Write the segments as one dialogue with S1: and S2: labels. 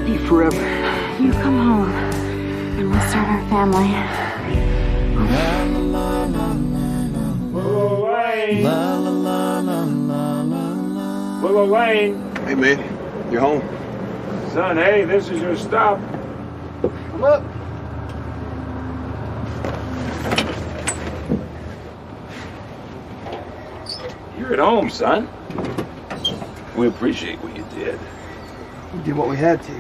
S1: love you forever.
S2: You come home and we'll start our family.
S3: Whoa, Wayne. Whoa, Wayne.
S4: Hey, man. You're home.
S3: Son, hey, this is your stop.
S4: Come up.
S3: You're at home, son. We appreciate what you did.
S4: We did what we had to.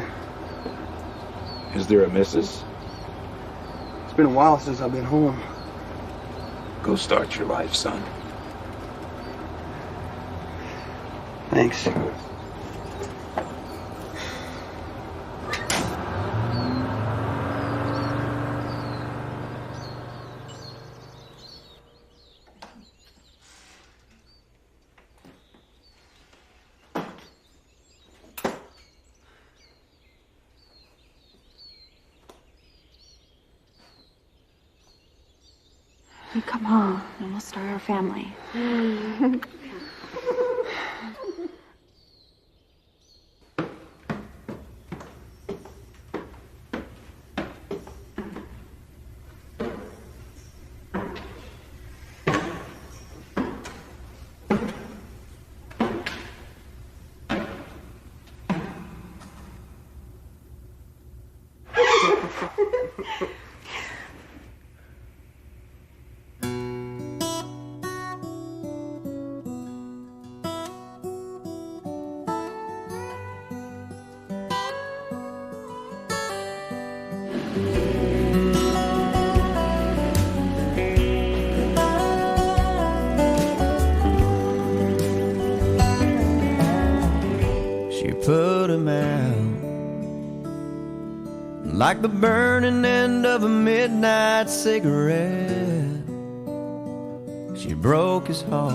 S3: Is there a missus?
S4: It's been a while since I've been home.
S3: Go start your life, son.
S4: Thanks.
S2: You come home and we'll start our family.
S5: Put 'em out like the burning end of a midnight cigarette. She broke his heart.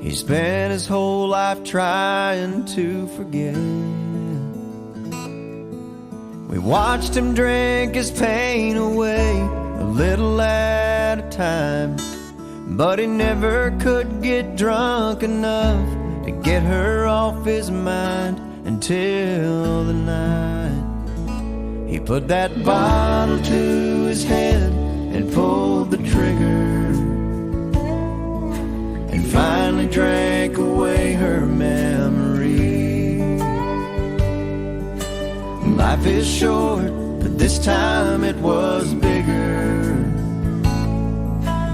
S5: He spent his whole life trying to forget. We watched him drink his pain away a little at a time, but he never could get drunk enough to get her off his mind until the night he put that bottle to his head and pulled the trigger and finally drank away her memory. Life is short, but this time it was bigger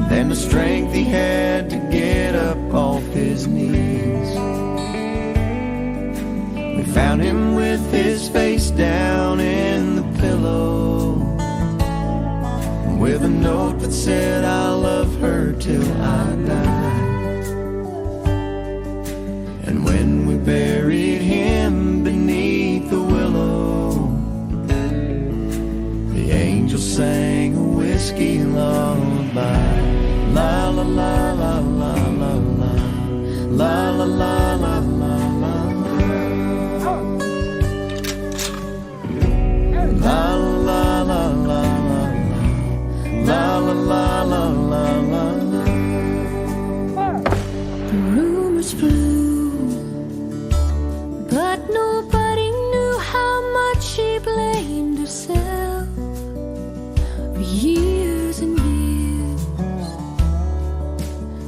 S5: than the strength he had to get up off his knees. We found him with his face down in the pillow, with a note that said, "I'll love her till I die." And when we buried him beneath the willow, the angel sang a whiskey lullaby. La la la la la la la, la la la la la la, la la la la la, la la la la la la.
S6: The rumors flew, but nobody knew how much she blamed herself for years and years.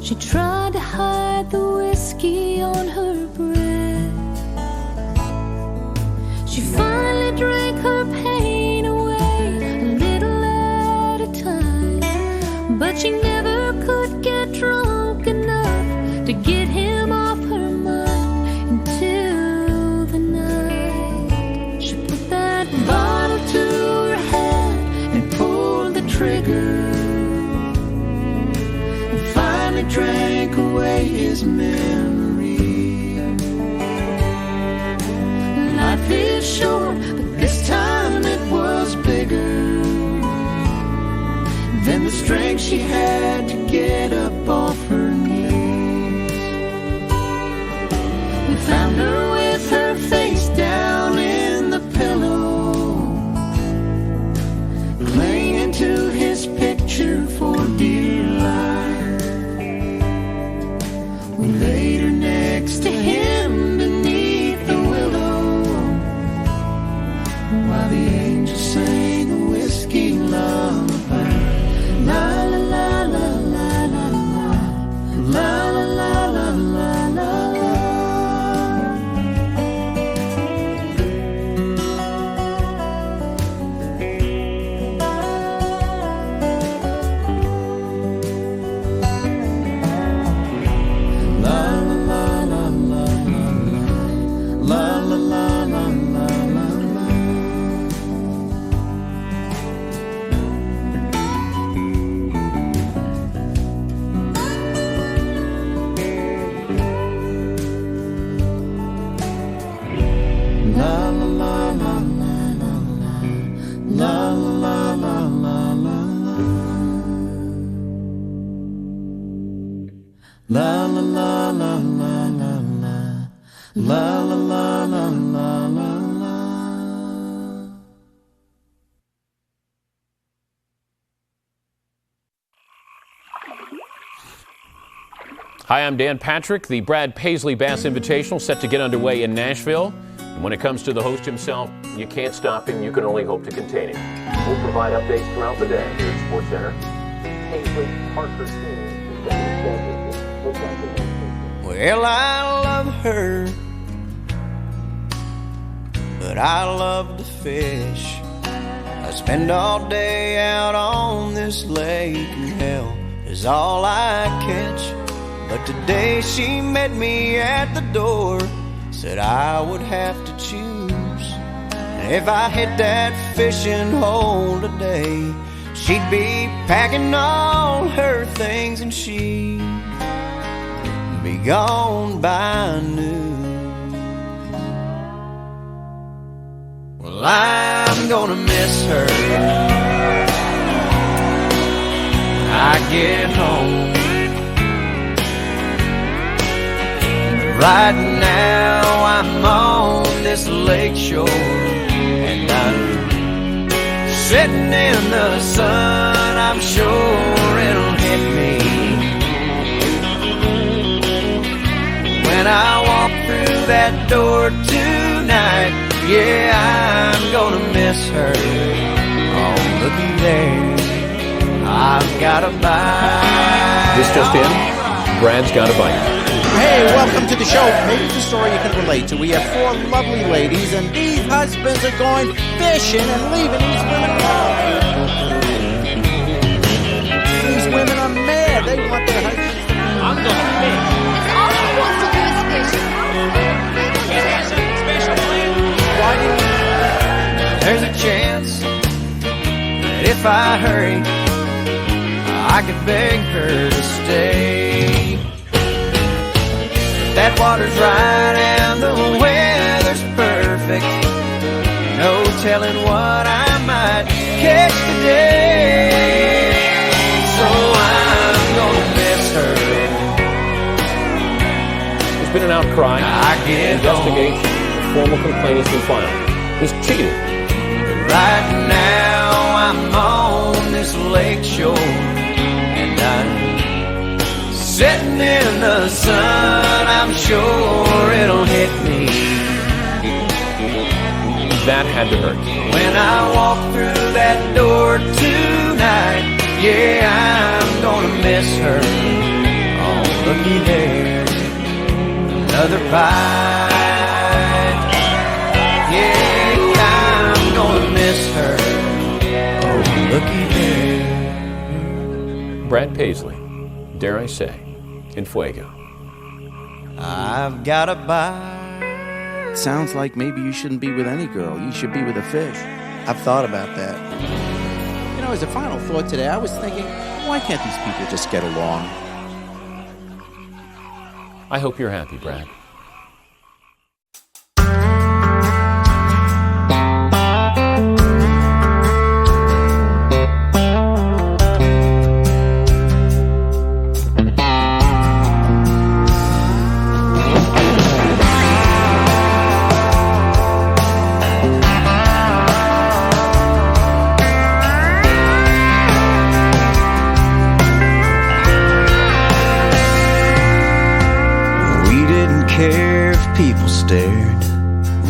S6: She tried to hide the whiskey on her breath. She finally drank her pain away a little at a time, but she never could get drunk enough to get him off her mind until the night she put that bottle to her head and pulled the trigger, drank away his memory. Life is short, but this time it was bigger than the strength she had to get up off her knees. We found her with her face down in the pillow, clinging to his picture for dear life. We laid her next to him beneath the willow,
S5: La la la la la la la. La la la la la la la.
S1: Hi, I'm Dan Patrick. The Brad Paisley Bass Invitational set to get underway in Nashville. And when it comes to the host himself, you can't stop him. You can only hope to contain him. We'll provide updates throughout the day here at Sports Center. Paisley, Parker,
S5: Well, I love her, but I love to fish. I spend all day out on this lake, and hell is all I catch. But today she met me at the door, said I would have to choose. And if I hit that fishing hole today, she'd be packing all her things and she'd be gone by noon. Well, I'm gonna miss her when I get home. Right now I'm on this lake shore, and I'm sitting in the sun. I'm sure it'll hit me when I walk through that door tonight. Yeah, I'm gonna miss her. Oh, looky there, I've got a bite.
S1: This just in, Brad's got a bite.
S7: Hey, welcome to the show. Maybe it's a story you can relate to. We have 4 lovely ladies, and these husbands are going fishing and leaving these women alone. These women are mad. They want their husbands to be. I'm going to fish.
S2: That's all he wants to do is fish.
S1: Is there something special planned?
S5: Why do you? There's a chance that if I hurry, I could beg her to stay. That water's right and the weather's perfect. No telling what I might catch today. So I'm gonna miss her.
S1: There's been an outcry. Investigation. Formal complaint has been filed. He's cheating.
S5: Right now I'm on this lake shore, and I'm sitting in the sun. I'm sure it'll hit me.
S1: That had to hurt.
S5: When I walk through that door tonight, yeah, I'm gonna miss her. Oh, looky there, another bite. Yeah, I'm gonna miss her. Oh, looky there.
S1: Brad Paisley, dare I say, in Fuego.
S5: I've got a bite.
S7: Sounds like maybe you shouldn't be with any girl. You should be with a fish. I've thought about that. You know, as a final thought today, I was thinking, why can't these people just get along?
S1: I hope you're happy, Brad.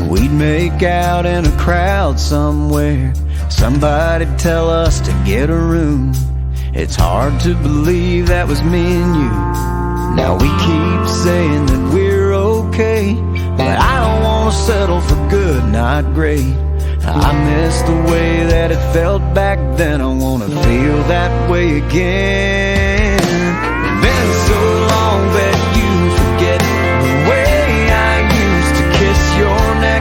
S5: We'd make out in a crowd somewhere. Somebody'd tell us to get a room. It's hard to believe that was me and you. Now we keep saying that we're okay, but I don't want to settle for good, not great. I miss the way that it felt back then. I want to feel that way again. It's been so long that you forget the way I used to kiss your neck.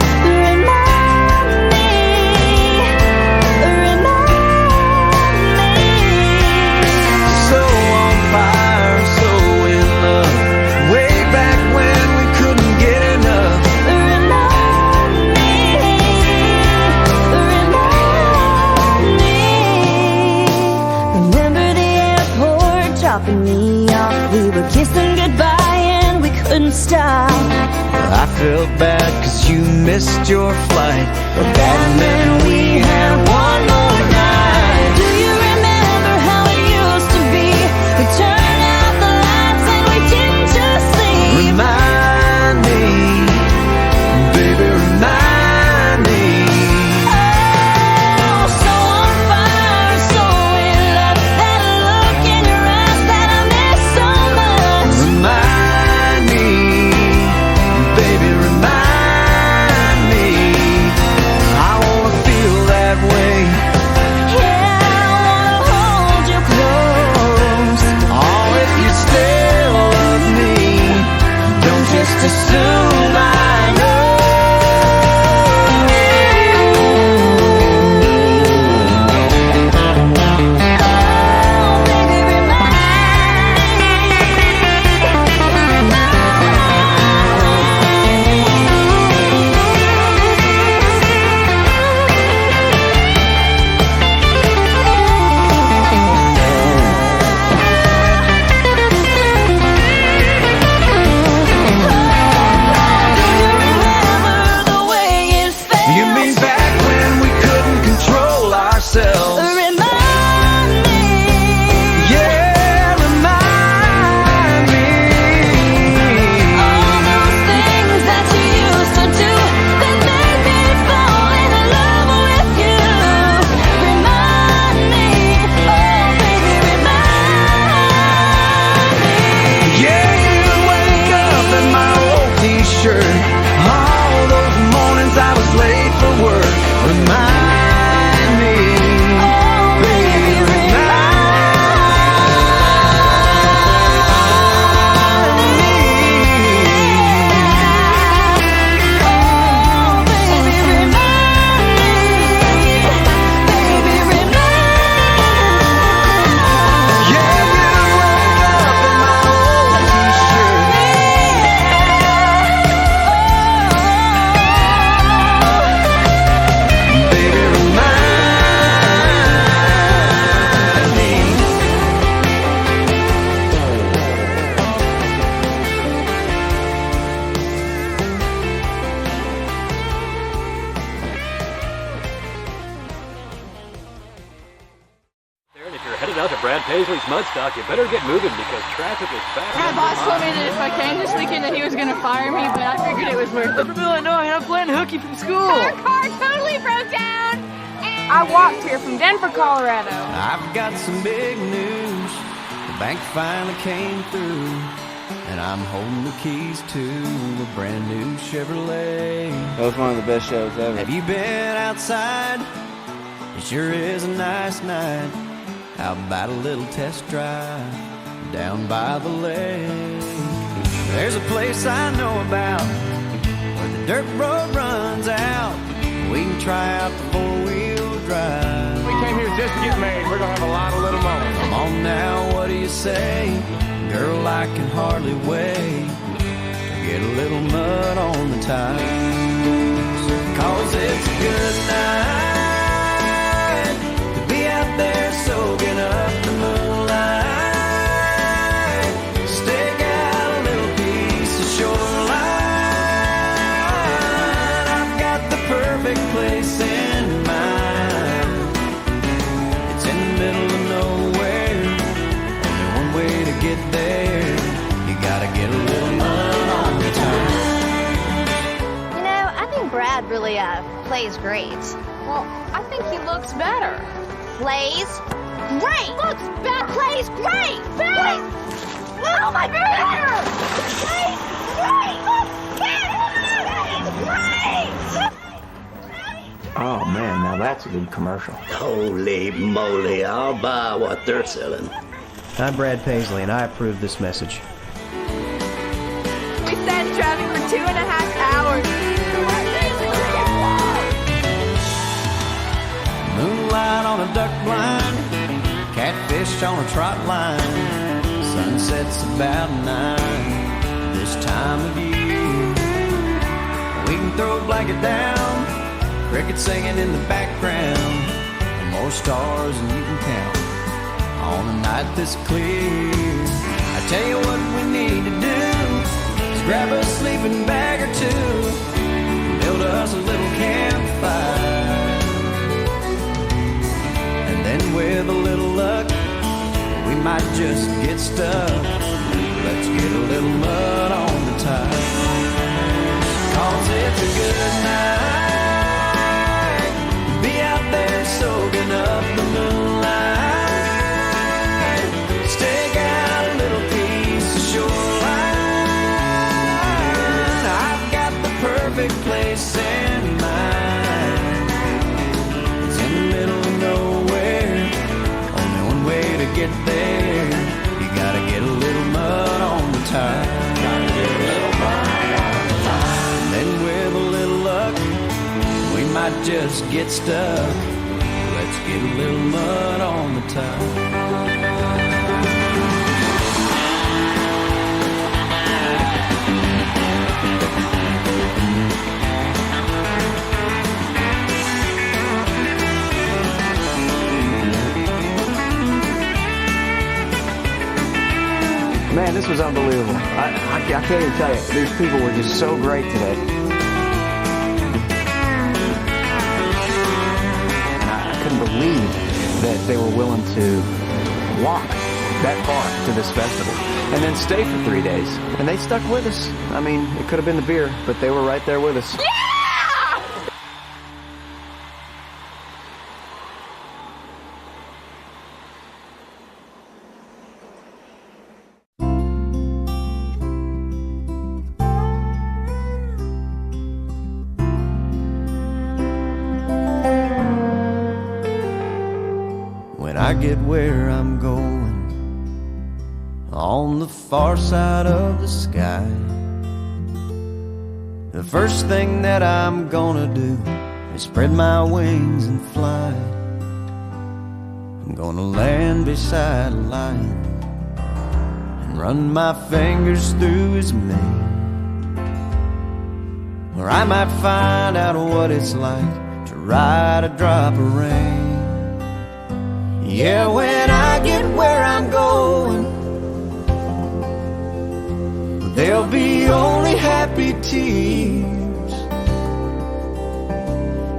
S5: So on fire, so in love, way back when we couldn't get enough.
S6: Remember the airport dropping me off. We were kissing goodbye don't stop.
S5: I felt bad 'cause you missed your flight, but that meant we had one more night.
S6: Do you remember how it used to be? We turned out the lights and we didn't just sleep.
S5: Remind me, baby, remind me.
S6: Oh, so on fire, so in love. That look in your eyes that I miss so much.
S5: Remind me, baby, remind me. I wanna feel that way.
S6: Yeah, I wanna hold you close.
S5: Oh, if you still love me, don't just assume I know.
S6: Oh, baby, remind the way it felt.
S5: You mean back when we couldn't control ourselves?
S6: Remind me.
S5: Yeah, remind me.
S6: All those things that you used to do that made me fall in love with you. Remind me, oh baby, remind me.
S5: Yeah, you wake up in my old t-shirt. All those mornings I was late for work. Remind me,
S6: Oh baby, Oh baby, remind me. Baby, remind me.
S5: yeah, you wake up in my old t-shirt. Baby, remind me.
S1: And if you're headed out to Brad Paisley's Mudstock, you better get moving because traffic is back.
S8: My boss told me that if I came this weekend that he was going to fire me, but I figured it was worth it.
S4: Illinois, I'm playing hooky from school.
S8: Our car totally broke down. I walked here from Denver, Colorado.
S5: I've got some big news. The bank finally came through, and I'm holding the keys to a brand new Chevrolet.
S4: That was one of the best shows ever.
S5: Have you been outside? It sure is a nice night. How about a little test drive down by the lake? There's a place I know about where the dirt road runs out. We can try out the four-wheel drive.
S3: We came here just to get married. We're gonna have a lot of little moments.
S5: Come on now, what do you say? Girl, I can hardly wait to get a little mud on the tires. 'Cause it's a good night to be out there soaking up the moonlight. Stick out a little piece of shoreline. I've got the perfect place in mind. It's in the middle of nowhere. Only one way to get there. You gotta get a little mud on the tires.
S2: You know, I think Brad really plays great.
S8: Well, I think he looks better.
S2: Plays great. Looks bad. Plays great. Plays. Oh my God. Plays great. Looks bad. Plays great.
S3: Oh man, now that's a good commercial.
S9: Holy moly, I'll buy what they're selling.
S5: I'm Brad Paisley, and I approve this message.
S8: We sat in traffic for 2.5 hours.
S5: Moonlight on a duck blind, catfish on a trot line. Sunset's about 9 this time of year. We can throw a blanket down, crickets singing in the background, and more stars than you can count on a night this clear. I tell you what we need to do is grab a sleeping bag or two, build us a little campfire. And then with a little luck, we might just get stuck. Let's get a little mud on the tire, 'cause it's a good night. Be out there soaking up the moonlight. Stake out a little piece of shoreline. I've got the perfect place in mind. It's in the middle of nowhere, only one way to get there. You gotta get a little mud on the tire. Gotta get a little mud on the tire. And then with a little luck, we might just get stuck. Let's get a little mud on the tire.
S4: Man, this was unbelievable. I can't even tell you. These people were just so great today. And I couldn't believe that they were willing to walk that far to this festival and then stay for 3 days. And they stuck with us. I mean, it could have been the beer, but they were right there with us.
S5: I get where I'm going, on the far side of the sky, the first thing that I'm gonna do is spread my wings and fly. I'm gonna land beside a lion and run my fingers through his mane, or I might find out what it's like to ride a drop of rain. Yeah, when I get where I'm going, there'll be only happy tears.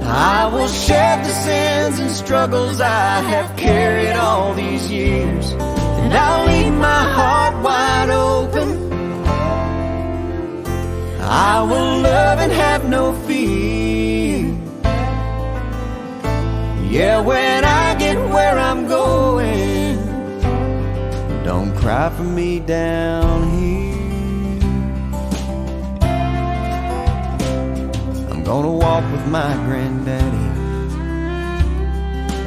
S5: I will shed the sins and struggles I have carried all these years, and I'll leave my heart wide open. I will love and have no fear. Yeah, when I get where I'm going, don't cry for me down here. I'm gonna walk with my granddaddy,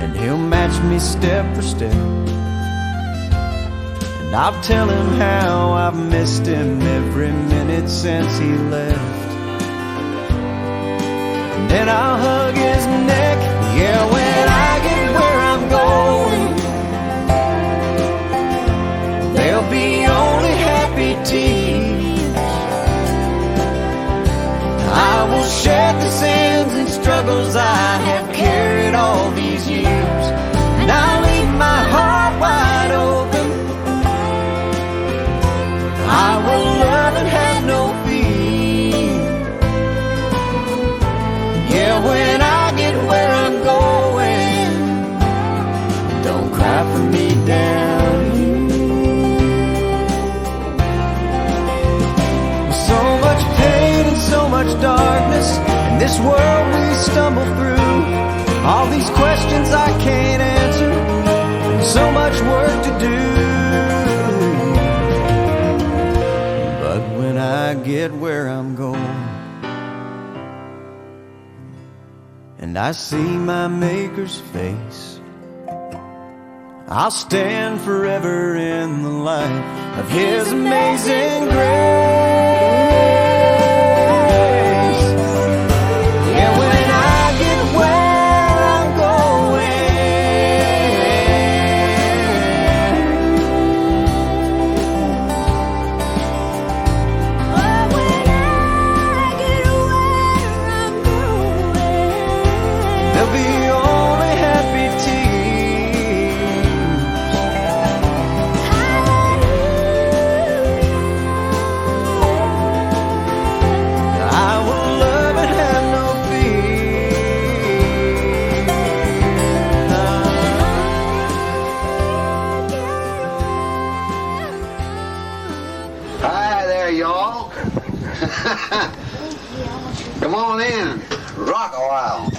S5: and he'll match me step for step. And I'll tell him how I've missed him every minute since he left. And then I'll hug his neck. Yeah, when I get where I'm going, there'll be only happy tears. I will shed the sins and struggles I have carried all these years, and I'll leave my heart wide open. I will love and have no fear. Yeah, when I get where I'm going, don't cry for me down here. So much pain and so much darkness in this world we stumble through. All these questions I can't answer, so much work to do. But when I get where I'm going, and I see my Maker's face, I'll stand forever in the light of His amazing grace. Yeah, when I get where I'm going,
S6: Oh, when I get where I'm going,
S5: there'll be only happy tears.
S10: y'all. Come on in. Rock a while.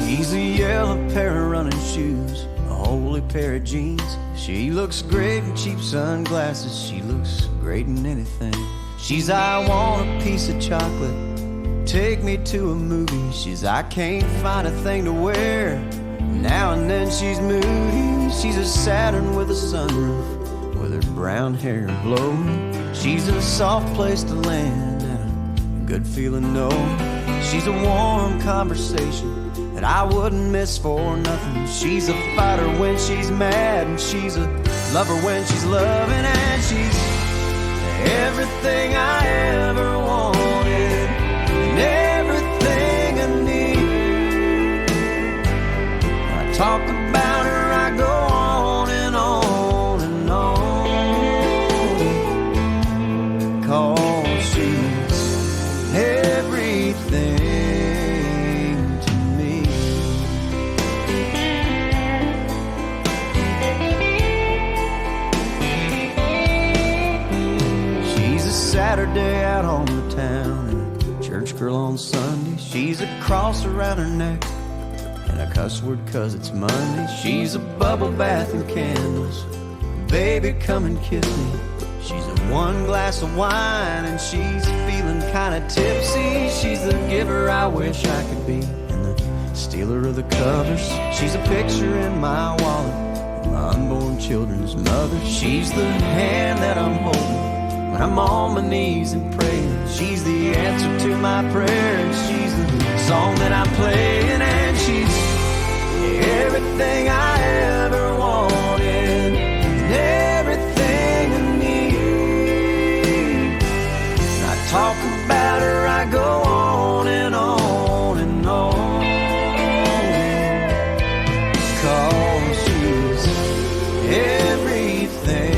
S5: She's a yellow pair of running shoes, a holy pair of jeans. She looks great in cheap sunglasses. She looks great in anything. She's I want a piece of chocolate, take me to a movie. She's I can't find a thing to wear. Now and then she's moody. She's a Saturn with a sunroof, with her brown hair blowing. She's a soft place to land and a good feeling no. She's a warm conversation that I wouldn't miss for nothing. She's a fighter when she's mad, and she's a lover when she's loving, and she's everything I ever wanted and everything I need. I talk about her, I go on and on and on, 'cause she's everything. Saturday out on the town and a church girl on Sunday. She's a cross around her neck and a cuss word 'cause it's Monday. She's a bubble bath and candles, baby come and kiss me. She's a one glass of wine and she's feeling kinda tipsy. She's the giver I wish I could be and the stealer of the covers. She's a picture in my wallet, my unborn children's mother. She's the hand that I'm holding when I'm on my knees and praying. She's the answer to my prayers. She's the song that I'm playing, and she's everything I ever wanted and everything I need. And I talk about her, I go on and on and on, 'cause she's everything.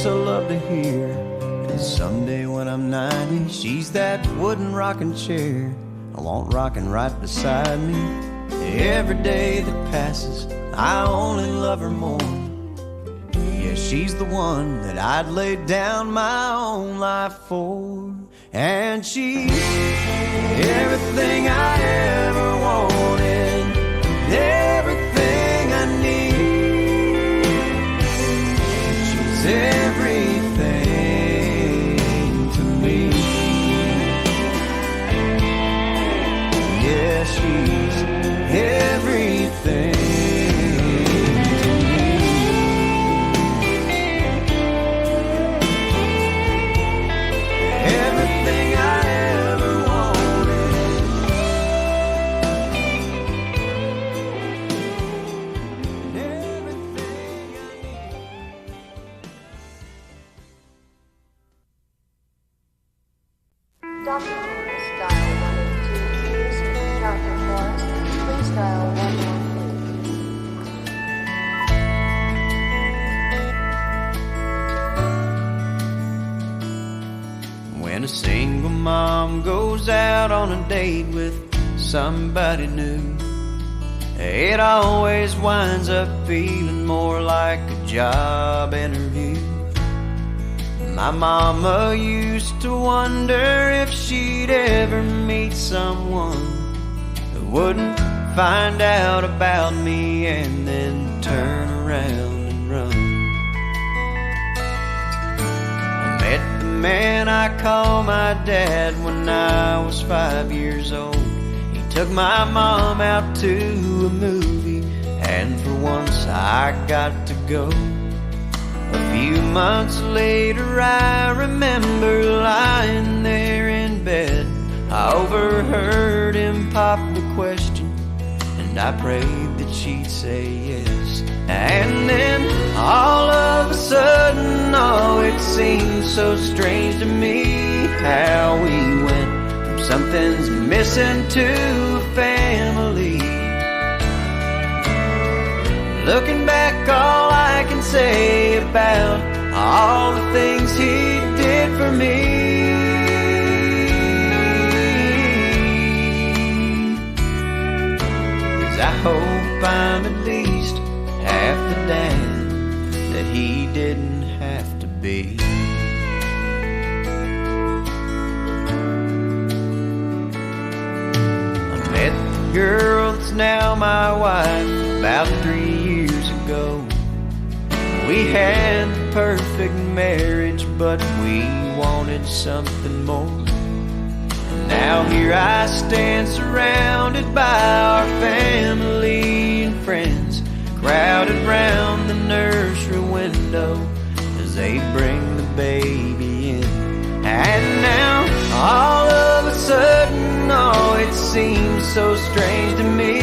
S5: I love to hear, and someday when I'm 90, she's that wooden rocking chair I want rocking right beside me. Every day that passes, I only love her more. Yeah, she's the one that I'd lay down my own life for, and she's everything I ever wanted, everything I need. She's everything to me. Yeah, she's everything to me. Everything I ever wanted. Everything I need.
S11: Dr. Morris, dial 182. Dr. Morris, please dial 113.
S5: When a single mom goes out on a date with somebody new, it always winds up feeling more like a job interview. My mama used to wonder if she'd ever meet someone who wouldn't find out about me and then turn around and run. I met the man I call my dad when I was 5 years old. He took my mom out to a movie, and for once I got to go. A few months later I remember lying there in bed and I prayed that she'd say yes. And then all of a sudden, oh, it seemed so strange to me how we went from something's missing to a family. Looking back, all I can say about all the things he did for me is I hope I'm at least half the dad that he didn't have to be. I met the girl that's now my wife about 3 years ago. We had the perfect marriage, but we wanted something more. And now here I stand surrounded by our family and friends, crowded round the nursery window as they bring the baby in. And now all of a sudden, oh, it seems so strange to me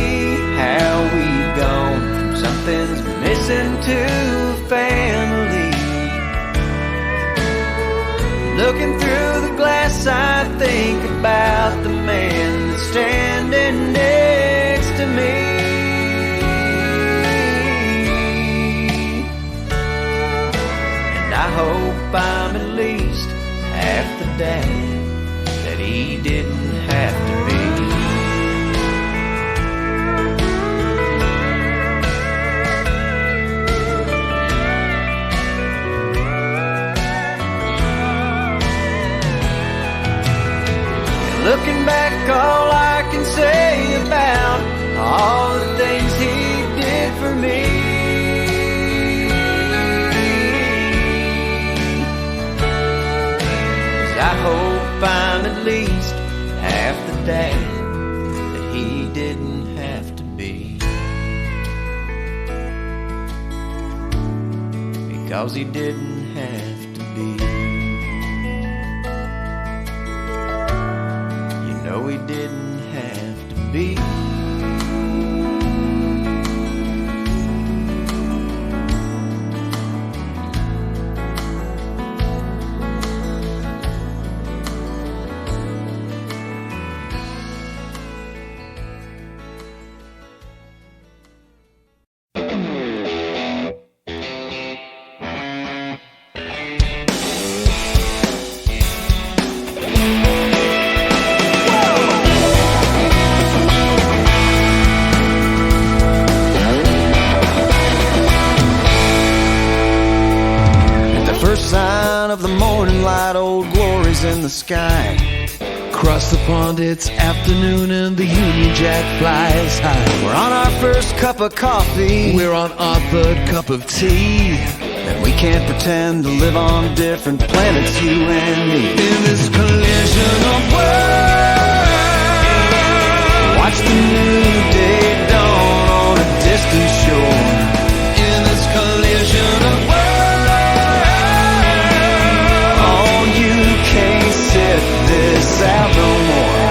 S5: how we've gone from something's missing to family. Looking through the glass, I think about the man that's standing next to me. And I hope I'm at least half the dad that he didn't have to be. Looking back, all I can say about all the things he did for me is I hope I'm at least half the dad that he didn't have to be, because he didn't have to be. No, he didn't have to be. Of the morning light, old glory's in the sky.
S12: Across the pond it's afternoon and the Union Jack flies high.
S5: We're on our first cup of coffee,
S12: we're on our third cup of tea,
S5: and we can't pretend to live on different planets, you and me.
S12: In this collision of worlds,
S5: watch the new day dawn on a distant shore.
S12: In this collision of worlds,
S5: this out no more.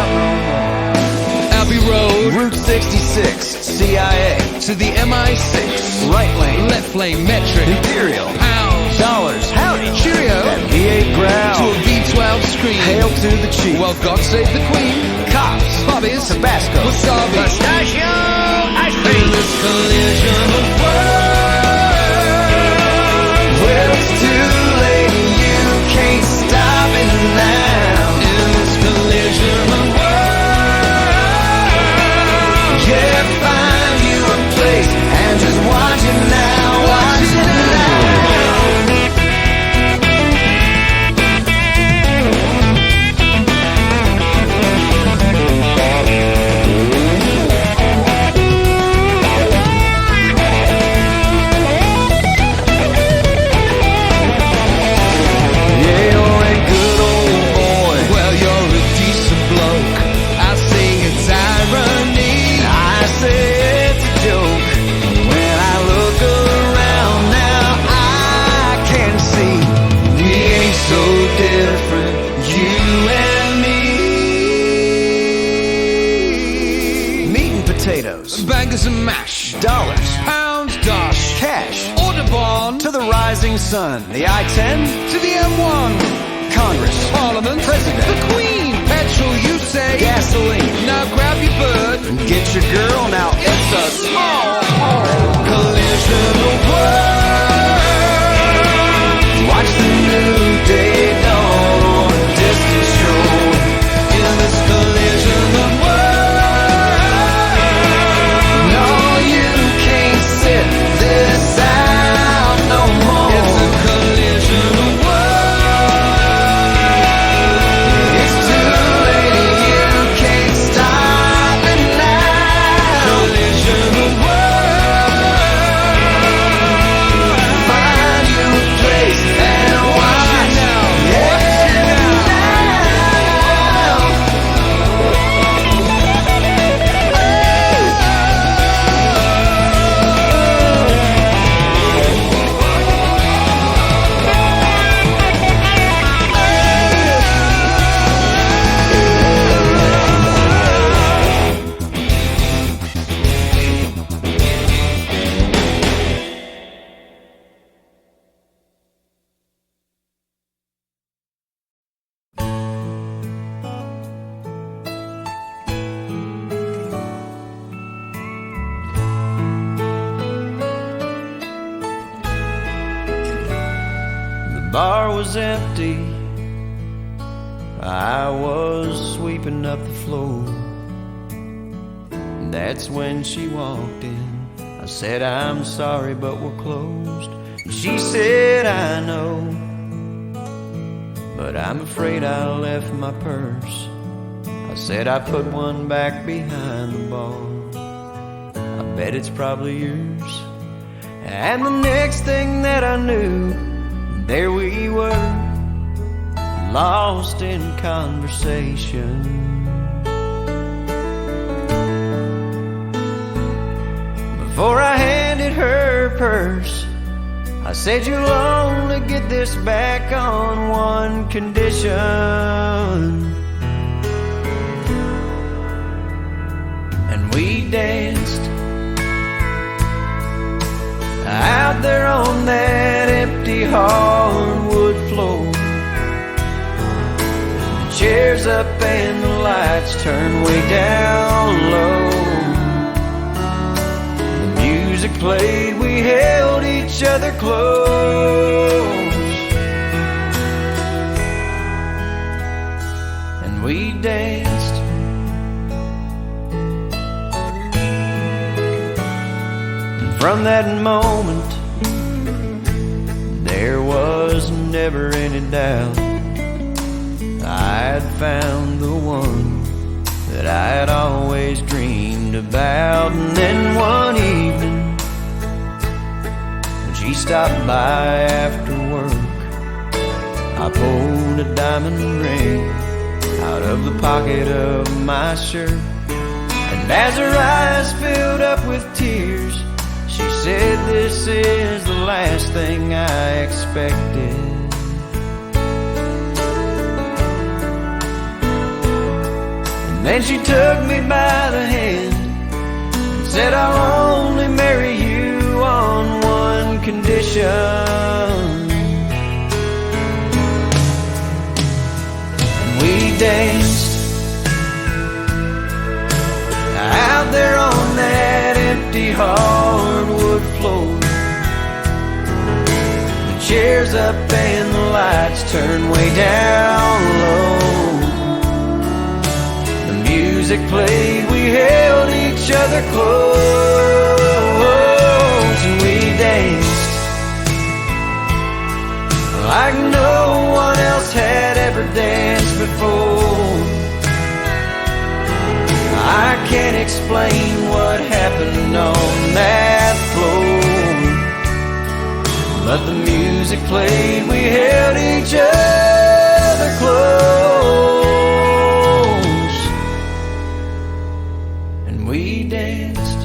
S12: Abbey Road,
S5: Route 66, CIA
S12: to the MI6,
S5: right lane,
S12: left lane, metric,
S5: imperial,
S12: pounds,
S5: dollars, howdy,
S12: cheerio,
S5: that V8 growl,
S12: to a V12 screen,
S5: hail to the chief,
S12: well, God save the Queen,
S5: cops,
S12: bobbies,
S5: Tabasco,
S12: wasabi,
S5: pistachio, ice cream.
S12: In this collision of worlds,
S5: well, it's too late, you can't stop it now. Collision of worlds, yeah, find you a place and just watch it now, watch it
S7: Euros,
S12: Bangers and mash,
S7: dollars,
S12: pounds, dosh,
S7: cash,
S12: Audubon,
S7: to the rising sun, the I-10,
S12: to the M1,
S7: Congress,
S12: Parliament,
S7: President,
S12: the Queen, petrol, you say,
S7: gasoline.
S12: Now grab your bird
S7: And get your girl, now
S12: it's a small collision of worlds.
S5: Watch the new day dawn on a distant shore.
S12: In this collision of worlds,
S5: No, you can't sit this out no more.
S12: it's a collision of worlds.
S5: It's too late, you can't stop it now.
S12: Collision of worlds.
S5: Find you a place and watch it now. The bar was empty. I was sweeping up the floor. That's when she walked in. I said, I'm sorry, but we're closed. She said, I know, but I'm afraid I left my purse. I said, I put one back behind the bar. I bet it's probably yours. And the next thing that I knew, there we were, lost in conversation. Before I handed her purse, I said, you'll only get this back on one condition. And we danced out there on that empty hardwood floor. The chairs up and the lights turned way down low. The music played, we held each other close. And we danced from that moment. There was never any doubt I'd found the one that I'd always dreamed about. And then one evening, when she stopped by after work, I pulled a diamond ring out of the pocket of my shirt. And as her eyes filled up with tears, she said, this is the last thing I expected. And then she took me by the hand and said, I'll only marry you on one condition. And we danced out there on that empty hardwood floor. The chairs up and the lights turned way down low. The music played, we held each other close. And we danced like no one else had ever danced before. I can't explain what happened on that floor, but the music played, we held each other close. And we danced.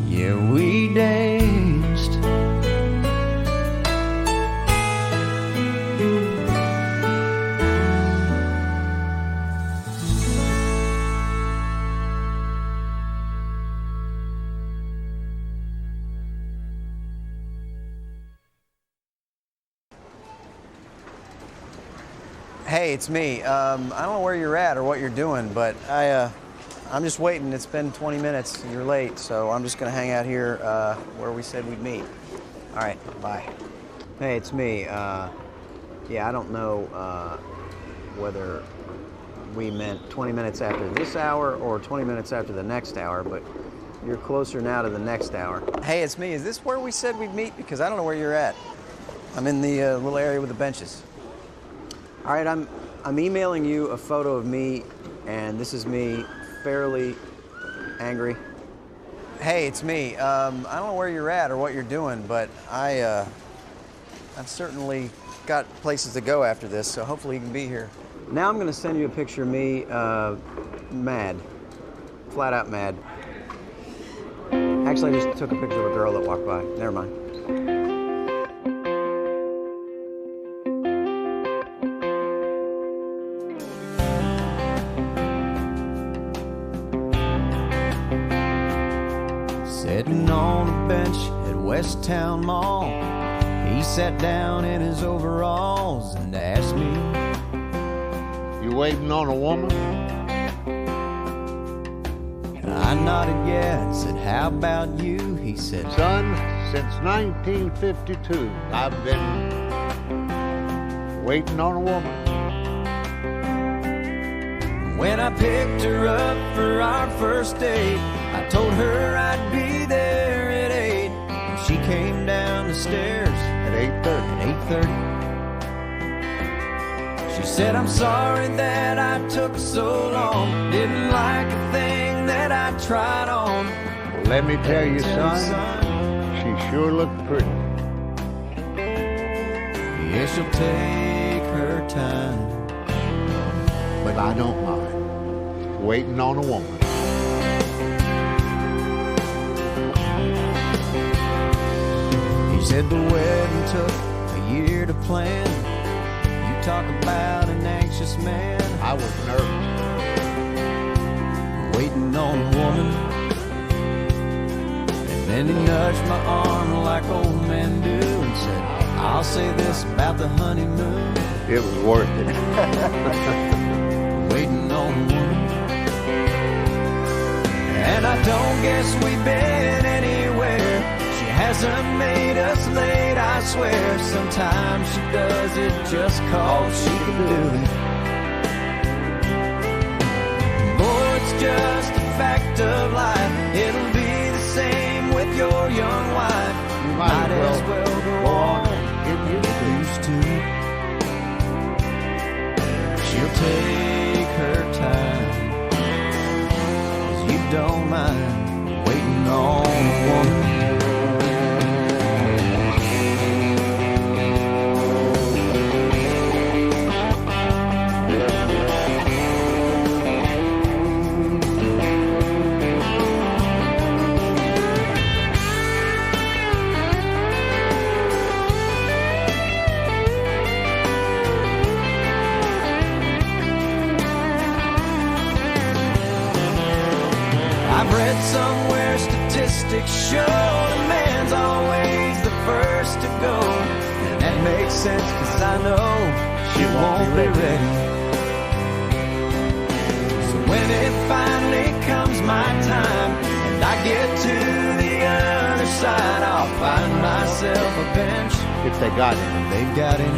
S5: Yeah, we danced. Hey, it's me. I don't know where you're at or what you're doing, but I'm just waiting. It's been 20 minutes and you're late, so I'm just gonna hang out here where we said we'd meet. All right, bye. Hey, it's me. Yeah, I don't know whether we meant 20 minutes after this hour or 20 minutes after the next hour, but you're closer now to the next hour. Hey, it's me. Is this where we said we'd meet? Because I don't know where you're at. I'm in the little area with the benches. All right, I'm emailing you a photo of me, and this is me fairly angry. Hey, it's me. I don't know where you're at or what you're doing, but I've certainly got places to go after this, so hopefully you can be here. Now I'm gonna send you a picture of me mad, flat out mad. Actually, I just took a picture of a girl that walked by. Never mind. Sitting on a bench at West Town Mall, he sat down in his overalls and asked me,
S13: "You waiting on a woman?"
S5: I nodded yeah and said, "How about you?" He said,
S13: "Son, since 1952, I've been waiting on a woman."
S5: When I picked her up for our first date, I told her I'd be there at 8, and she came down the stairs
S13: at 8:30.
S5: At 8:30. She said, "I'm sorry that I took so long. Didn't like a thing that I tried on."
S13: Well, let me tell you, son, she sure looked pretty.
S5: Yeah, she'll take her time,
S13: but I don't mind waiting on a woman.
S5: He said the wedding took a year to plan. You talk about an anxious man.
S13: I was nervous.
S5: Waiting on a woman. And then he nudged my arm like old men do and said, "I'll say this about the honeymoon.
S13: It was worth it."
S5: Waiting on a woman. And I don't guess we've been anywhere. She hasn't made us late, I swear. Sometimes she does it just 'cause she can do it. Boy, it's just a fact of life. It'll be the same with your young wife.
S13: You might
S5: as well go on
S13: get
S5: used to it. She'll take her time, 'cause you don't mind waiting on a woman. I've read somewhere statistics show the man's always the first to go. And that makes sense, 'cause I know she won't be ready. So when it finally comes my time and I get to the other side, I'll find myself a bench.
S13: If they got it.
S5: If they've got it.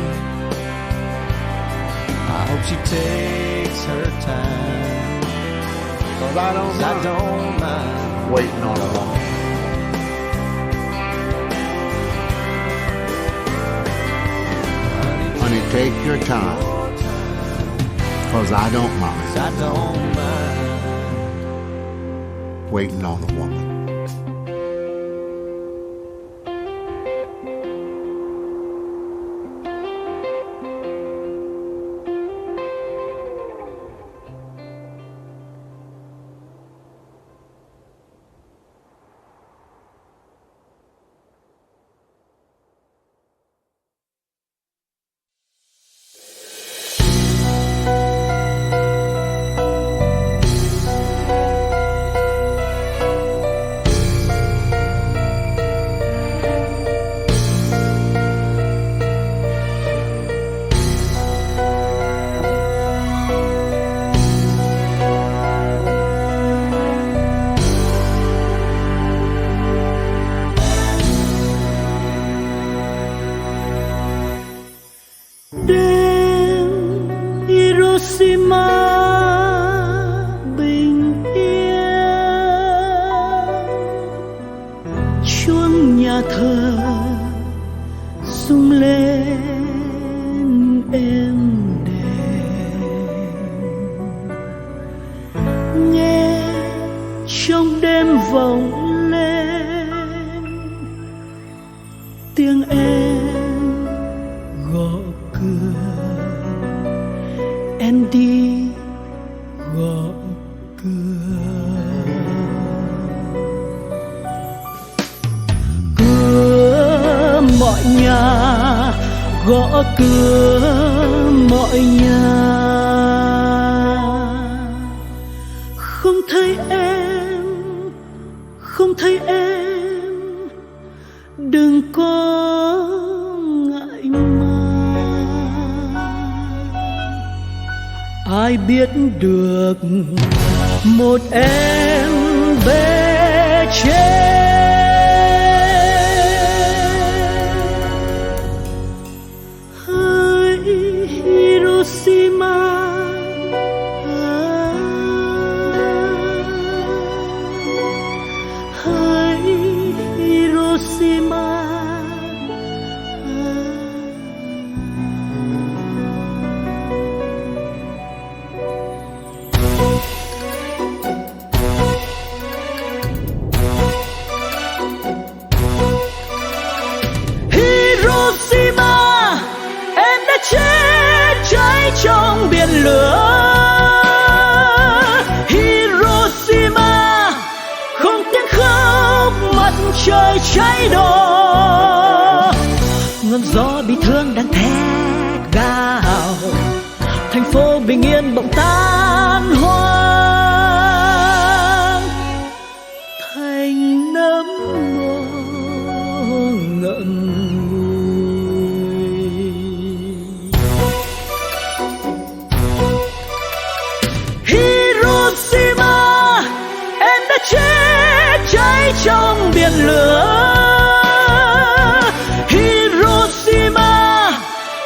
S5: I hope she takes her time.
S13: But I don't mind
S5: waiting on a woman.
S13: Honey, take your time, 'cause I don't mind waiting on a woman.
S14: êm đềm, nghe trong đêm vọng lên tiếng em gõ cửa, em đi gõ cửa mọi nhà, gõ cửa mọi nhà. Không thấy em, không thấy em, đừng có ngại mà. Ai biết được một em bé chết. Hiroshima, hỡi Hiroshima. Hiroshima, em đã chết cháy trong biển lửa. Hiroshima, không tiếng khóc mặt trời cháy đỏ. Ngọn gió bị thương đang thét gào, thành phố bình yên bỗng tan hoang thành nấm mồ ngậm. Chết cháy trong biển lửa. Hiroshima,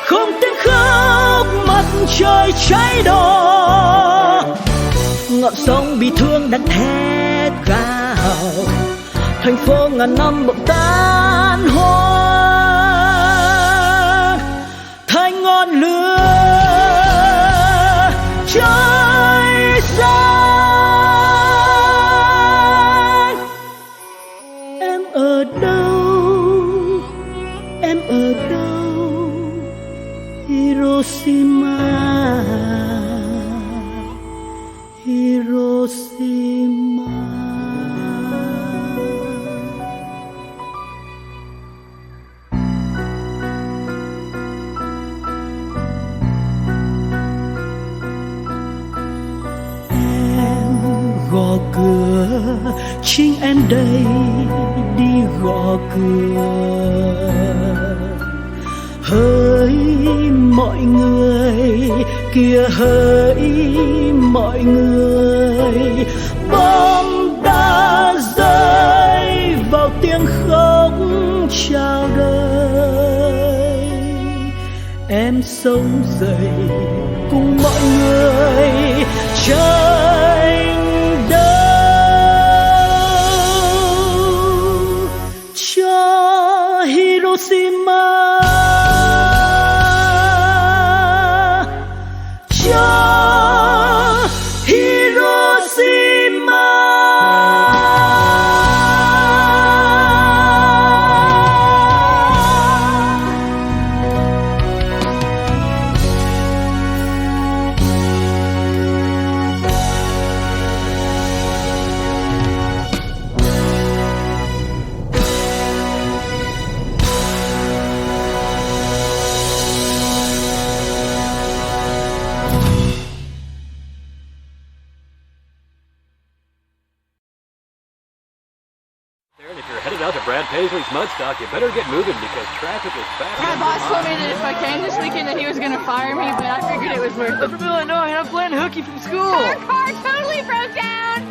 S14: không tiếng khóc mặt trời cháy đỏ. Ngọn sông bị thương đang thét gào, thành phố ngàn năm bỗng tan hoang thành ngọn lửa cháy xa. Ở đâu, em ở đâu, Hiroshima, Hiroshima. Em gõ cửa, chính em đây đi gõ cửa. Hỡi mọi người kìa, hỡi mọi người, bom đã rơi vào tiếng khóc chào đời. Em sống dậy cùng mọi người tranh Hiroshima, cho Hiroshima.
S1: Out to Brad Paisley's Mudstock, you better get moving because traffic is fast.
S8: My boss told me that if I came this weekend that he was going to fire me, but I figured it was worth it.
S14: From Illinois, I'm playing hooky from school.
S8: Our car totally broke down.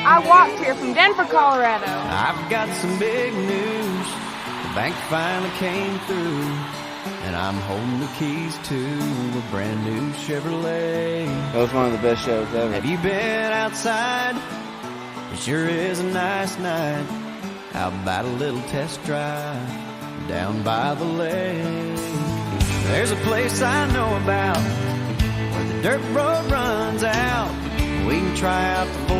S8: I walked here from Denver, Colorado.
S5: I've got some big news. The bank finally came through, and I'm holding the keys to a brand new Chevrolet.
S7: That was one of the best shows ever.
S5: Have you been outside? It sure is a nice night. How about a little test drive down by the lake? There's a place I know about where the dirt road runs out. We can try out the